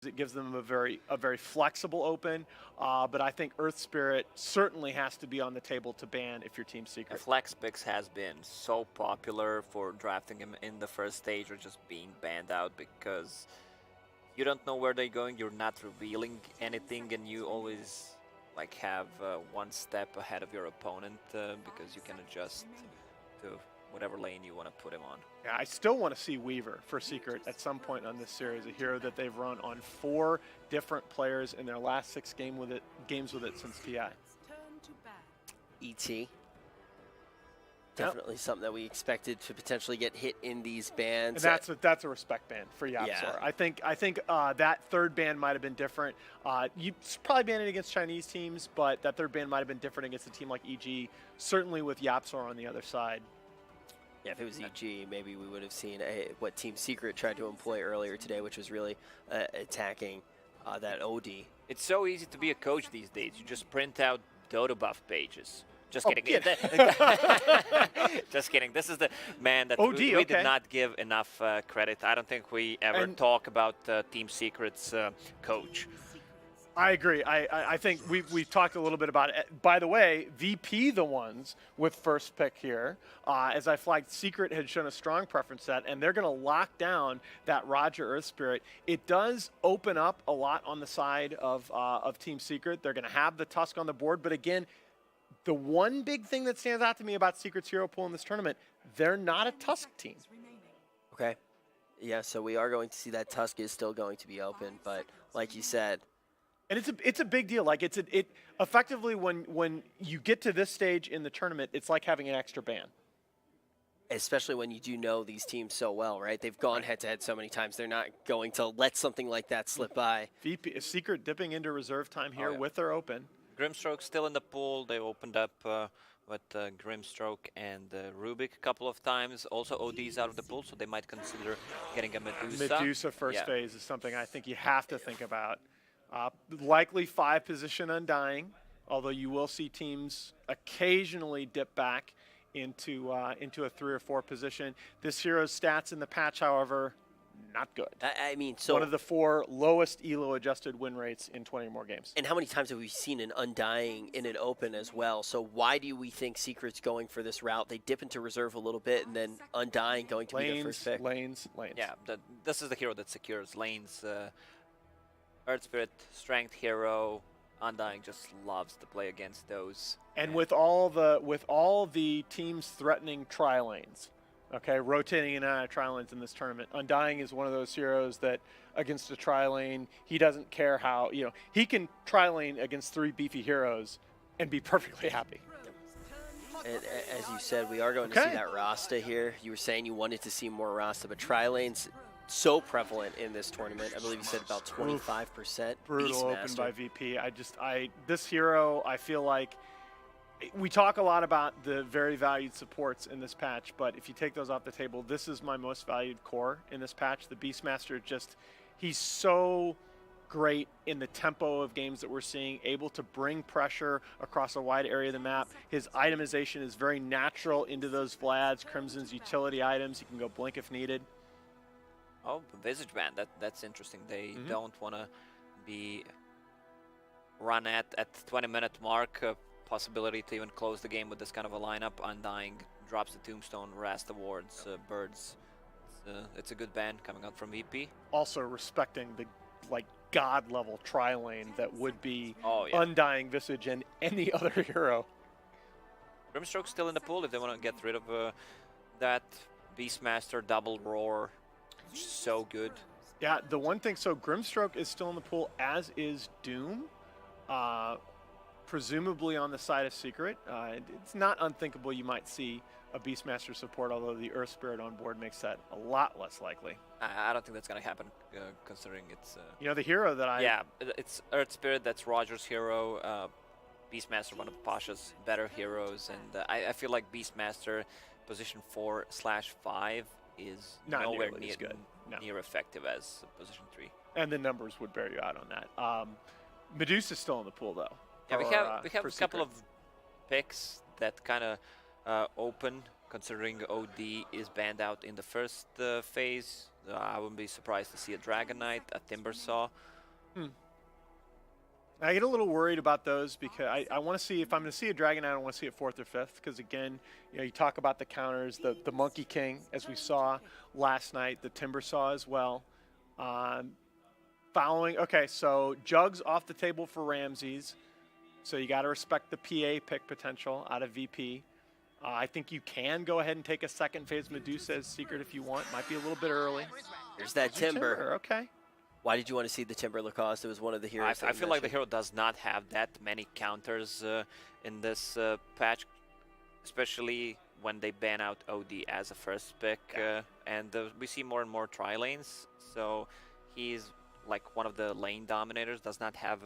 It gives them a very flexible open, but I think Earth Spirit certainly has to be on the table to ban if your team's secret. Flex picks has been so popular for drafting him in the first stage or just being banned out because you don't know where they're going, you're not revealing anything, and you always like have one step ahead of your opponent because you can adjust to whatever lane you want to put him on. Yeah, I still want to see Weaver for Secret at some point on this series, a hero that they've run on 4 different players in their last 6 games with it since TI. ET. Definitely something that we expected to potentially get hit in these bans. And that's a respect ban for Yapzor. Yeah. I think that third ban might have been different. You probably banned it against Chinese teams, but that third ban might have been different against a team like EG. Certainly with Yapzor on the other side. Yeah, if it was EG, maybe we would have seen what Team Secret tried to employ earlier today, which was really attacking that OD. It's so easy to be a coach these days. You just print out DOTA buff pages. Just kidding. Just kidding. This is the man that we did not give enough credit. I don't think we ever talk about Team Secret's coach. I agree. I think we've talked a little bit about it. By the way, VP the ones with first pick here. As I flagged, Secret had shown a strong preference set, and they're going to lock down that Roger Earth Spirit. It does open up a lot on the side of Team Secret. They're going to have the Tusk on the board, but again, the one big thing that stands out to me about Secret's hero pool in this tournament, they're not a Tusk team. Okay. Yeah, so we are going to see that Tusk is still going to be open, but like you said. And it's a big deal. Like it effectively when you get to this stage in the tournament, it's like having an extra ban. Especially when you do know these teams so well, right? They've gone head-to-head so many times. They're not going to let something like that slip by. VP, Secret dipping into reserve time here with their open. Grimstroke still in the pool. They opened up with Grimstroke and Rubik a couple of times. Also OD's out of the pool, so they might consider getting a Medusa. Medusa first phase is something I think you have to think about. Likely 5-position Undying, although you will see teams occasionally dip back into a 3 or 4 position. This hero's stats in the patch, however, not good. I mean, so one of the 4 lowest ELO adjusted win rates in 20 or more games. And how many times have we seen an Undying in an open as well? So why do we think Secret's going for this route? They dip into reserve a little bit, and then Undying going to be their first pick. Lanes. Yeah, this is the hero that secures lanes. Earth Spirit, Strength hero, Undying just loves to play against those. And with all the teams threatening tri-lanes, okay, rotating in and out of tri-lanes in this tournament, Undying is one of those heroes that against a tri-lane, he doesn't care how, he can tri-lane against 3 beefy heroes and be perfectly happy. And as you said, we are going to see that Rasta here. You were saying you wanted to see more Rasta, but tri-lanes so prevalent in this tournament. I believe you said about 25%. Brutal open by VP. This hero, I feel like we talk a lot about the very valued supports in this patch, but if you take those off the table, this is my most valued core in this patch. The Beastmaster, he's so great in the tempo of games that we're seeing, able to bring pressure across a wide area of the map. His itemization is very natural into those Vlads, Crimson's utility items. He can go blink if needed. Oh, Visage Band, that's interesting. They don't want to be run at 20-minute mark. Possibility to even close the game with this kind of a lineup. Undying drops the Tombstone, Rasta wards, Birds. It's a good ban coming out from VP. Also respecting the god-level tri-lane that would be Undying, Visage, and any other hero. Grimstroke's still in the pool if they want to get rid of that Beastmaster double roar. So good. Yeah, the one thing, so Grimstroke is still in the pool, as is Doom, presumably on the side of Secret. It's not unthinkable you might see a Beastmaster support, although the Earth Spirit on board makes that a lot less likely. I don't think that's going to happen, considering it's... the hero that Yeah, it's Earth Spirit, that's Roger's hero. Beastmaster, one of Pasha's better heroes, and I feel like Beastmaster, position 4/5, is not nowhere near effective as position 3. And the numbers would bear you out on that. Medusa's still in the pool, though. Yeah, we have a couple of picks that kind of open, considering OD is banned out in the first phase. I wouldn't be surprised to see a Dragon Knight, a Timbersaw. I get a little worried about those because I want to see if I'm going to see a Dragon Knight, I want to see it 4th or 5th because, again, you talk about the counters, the Monkey King, as we saw last night, the Timber Saw as well. Okay, so Jugs off the table for Ramses. So you got to respect the PA pick potential out of VP. I think you can go ahead and take a second phase Medusa as secret if you want. Might be a little bit early. There's that Timber. Okay. Why did you want to see the Timber Lacoste? It was one of the heroes. I feel like the hero does not have that many counters in this patch, especially when they ban out OD as a first pick. And we see more and more tri-lanes, so he's like one of the lane dominators, does not have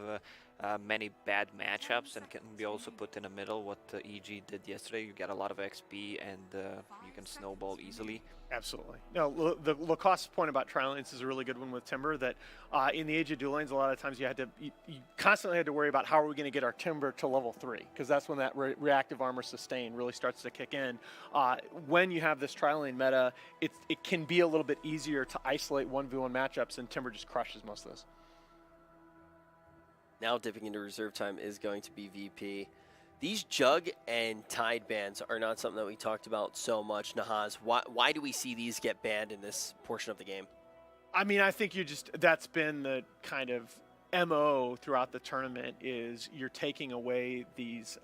many bad matchups, and can be also put in the middle, what EG did yesterday. You get a lot of XP, and you can snowball easily. Absolutely. No, the Lacoste point about tri-lanes is a really good one with Timber, that in the Age of Dual Lanes, a lot of times you constantly had to worry about how are we going to get our Timber to level 3, because that's when that reactive armor sustain really starts to kick in. When you have this tri-lane meta, it can be a little bit easier to isolate 1v1 matchups, and Timber just crushes most of those. Now dipping into reserve time is going to be VP. These Jug and Tide bans are not something that we talked about so much, Nahaz. Why do we see these get banned in this portion of the game? I mean, I think that's been the kind of MO throughout the tournament, is you're taking away these,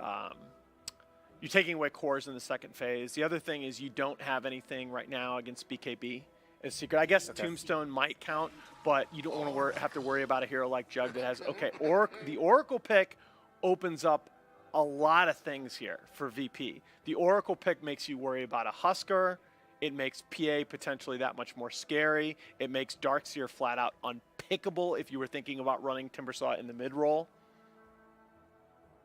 you're taking away cores in the second phase. The other thing is you don't have anything right now against BKB as secret. I guess Tombstone might count, but you don't want to have to worry about a hero like Jug that has, the Oracle pick opens up a lot of things here for VP. The Oracle pick makes you worry about a Husker. It makes PA potentially that much more scary. It makes Darkseer flat out unpickable if you were thinking about running Timbersaw in the mid-roll.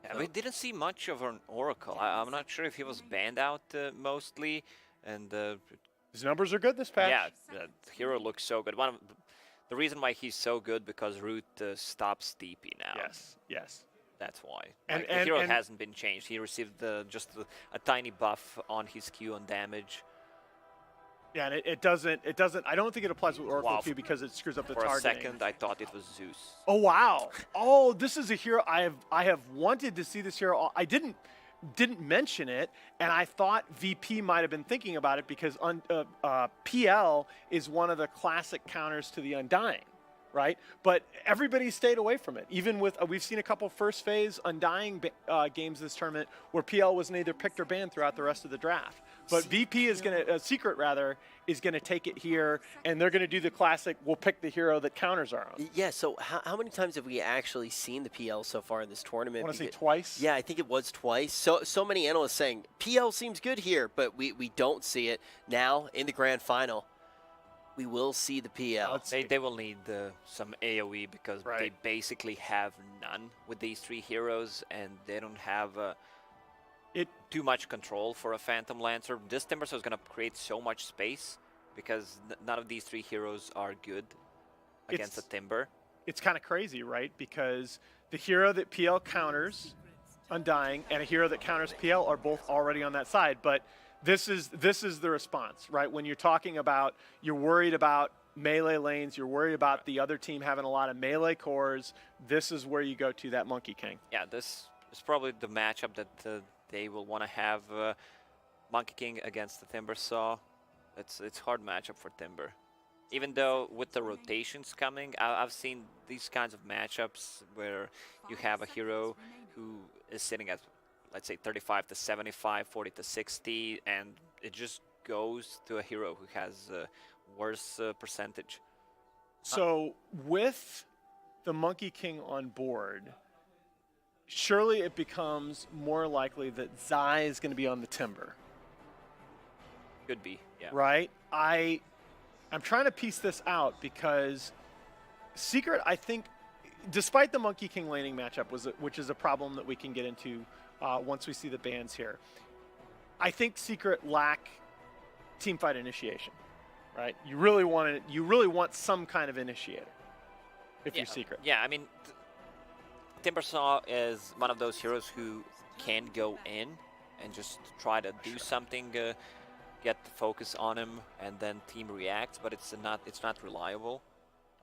Yeah, we didn't see much of an Oracle. I'm not sure if he was banned out mostly, and his numbers are good this patch. Yeah, the hero looks so good. The reason why he's so good because Root stops Steepy now. Yes. That's why. And the hero hasn't been changed. He received just a tiny buff on his Q on damage. Yeah, and it doesn't. I don't think it applies with Oracle Q because it screws up the targeting. For a second, I thought it was Zeus. Oh wow! Oh, this is a hero I have wanted to see this hero. I didn't mention it, and I thought VP might have been thinking about it because PL is one of the classic counters to the Undying, right? But everybody stayed away from it. Even with we've seen a couple first phase Undying games this tournament where PL was neither picked or banned throughout the rest of the draft. But VP is Secret is gonna take it here, and they're gonna do the classic. We'll pick the hero that counters our own. Yeah. So how many times have we actually seen the PL so far in this tournament? I want to say twice. Yeah, I think it was twice. So many analysts saying PL seems good here, but we don't see it now in the grand final. We will see the PL. They will need some AoE because they basically have none with these three heroes, and they don't have too much control for a Phantom Lancer. This Timbersaw is going to create so much space because none of these three heroes are good against a Timber. It's kind of crazy, right? Because the hero that PL counters, Undying, and a hero that counters PL are both already on that side, but this is the response, right? When you're talking about, you're worried about melee lanes, you're worried about the other team having a lot of melee cores, this is where you go to that Monkey King. Yeah, this is probably the matchup that they will want to have Monkey King against the Timbersaw. It's hard matchup for Timber. Even though with the rotations coming, I've seen these kinds of matchups where you have a hero who is sitting at, let's say, 35 to 75, 40 to 60, and it just goes to a hero who has a worse percentage. So with the Monkey King on board, surely it becomes more likely that Zai is going to be on the Timber. Could be, yeah. Right? I'm trying to piece this out because Secret, I think, despite the Monkey King laning matchup, which is a problem that we can get into once we see the bans here, I think Secret lack teamfight initiation, right? You really want some kind of initiator if you're Secret. Yeah, I mean, Timbersaw is one of those heroes who can go in and just try to do something, get the focus on him, and then team reacts, but it's not reliable.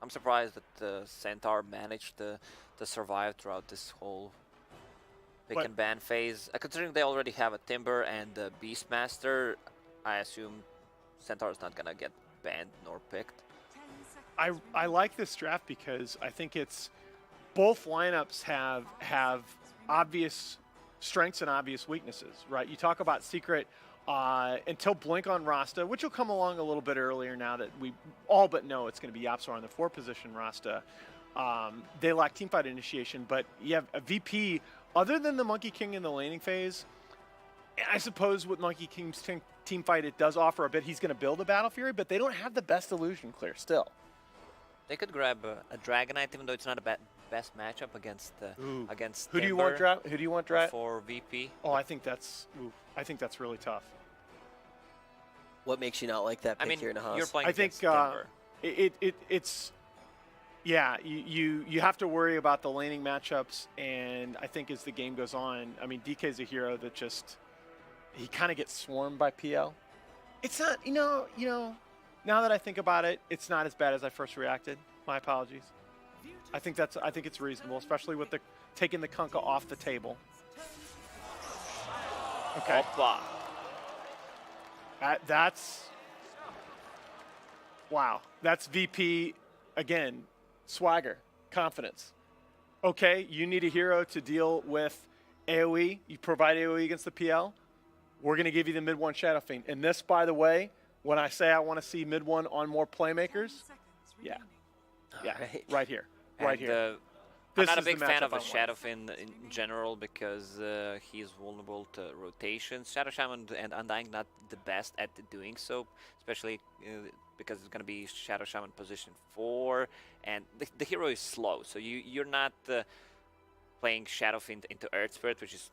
I'm surprised that the Centaur managed to survive throughout this whole pick But- and ban phase. Considering they already have a Timber and a Beastmaster, I assume Centaur is not gonna get banned nor picked. I like this draft because I think it's both lineups have obvious strengths and obvious weaknesses, right? You talk about Secret until Blink on Rasta, which will come along a little bit earlier now that we all but know it's going to be Yapsor on the 4 position Rasta. They lack teamfight initiation, but you have a VP other than the Monkey King in the laning phase. I suppose with Monkey King's team fight, it does offer a bit. He's going to build a Battle Fury, but they don't have the best illusion clear still. They could grab a Dragonite, even though it's not a best matchup against against Who do you Timber want draft? Who do you want draft? for VP. Oh, I think that's really tough. What makes you not like that I pick mean, here, Nahas? you're playing I think against Timber. it's yeah. You have to worry about the laning matchups, and I think as the game goes on, I mean DK's a hero that just he kind of gets swarmed by PL. It's not you know. Now that I think about it, it's not as bad as I first reacted. My apologies. I think it's reasonable, especially with the taking the Kunkka off the table. Okay. Oppa. That's wow. That's VP again. Swagger, confidence. Okay, you need a hero to deal with AoE. You provide AoE against the PL. We're going to give you the mid 1 Shadow Fiend. And this, by the way, when I say I want to see mid 1 on more playmakers, yeah, right here, right here. I'm This not a is the big fan matchup of I a want. Shadow Fiend in general because he's vulnerable to rotations. Shadow Shaman and Undying not the best at doing so, especially because it's going to be Shadow Shaman position 4, and the hero is slow, so you're not playing Shadow Fiend into Earth Spirit, which is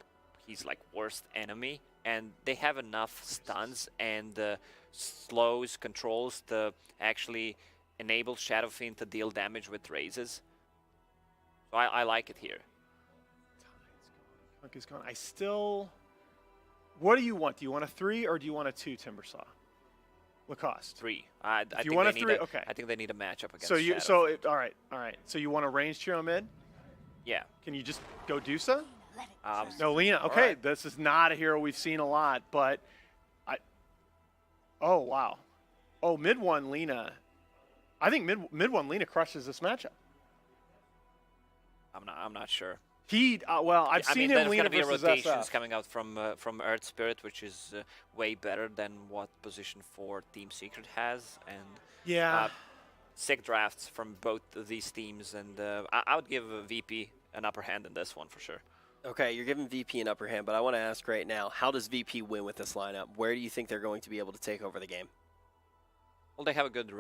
he's like worst enemy, and they have enough stuns and slows, controls to actually enable Shadow Fiend to deal damage with raises. So I like it here. Kunkka's gone. I still. What do you want? Do you want a 3 or do you want a 2 Timbersaw? Lacoste. 3. I you think want they a need 3, okay. I think they need a matchup against. So you Shadow. all right. So you want a ranged hero mid? Yeah. Can you just go Dusa? No. No, Lena. Okay, Alright. this is not a hero we've seen a lot, but oh wow. Oh, mid 1 Lena. I think mid 1 Lena crushes this matchup. I'm not sure. Well, I've seen him there's Lena gonna be versus rotations SF. coming out from Earth Spirit, which is way better than what position 4 Team Secret has, and Yeah. sick drafts from both of these teams, and I would give VP an upper hand in this one for sure. Okay, you're giving VP an upper hand, but I want to ask right now, how does VP win with this lineup? Where do you think they're going to be able to take over the game? Well, they have a good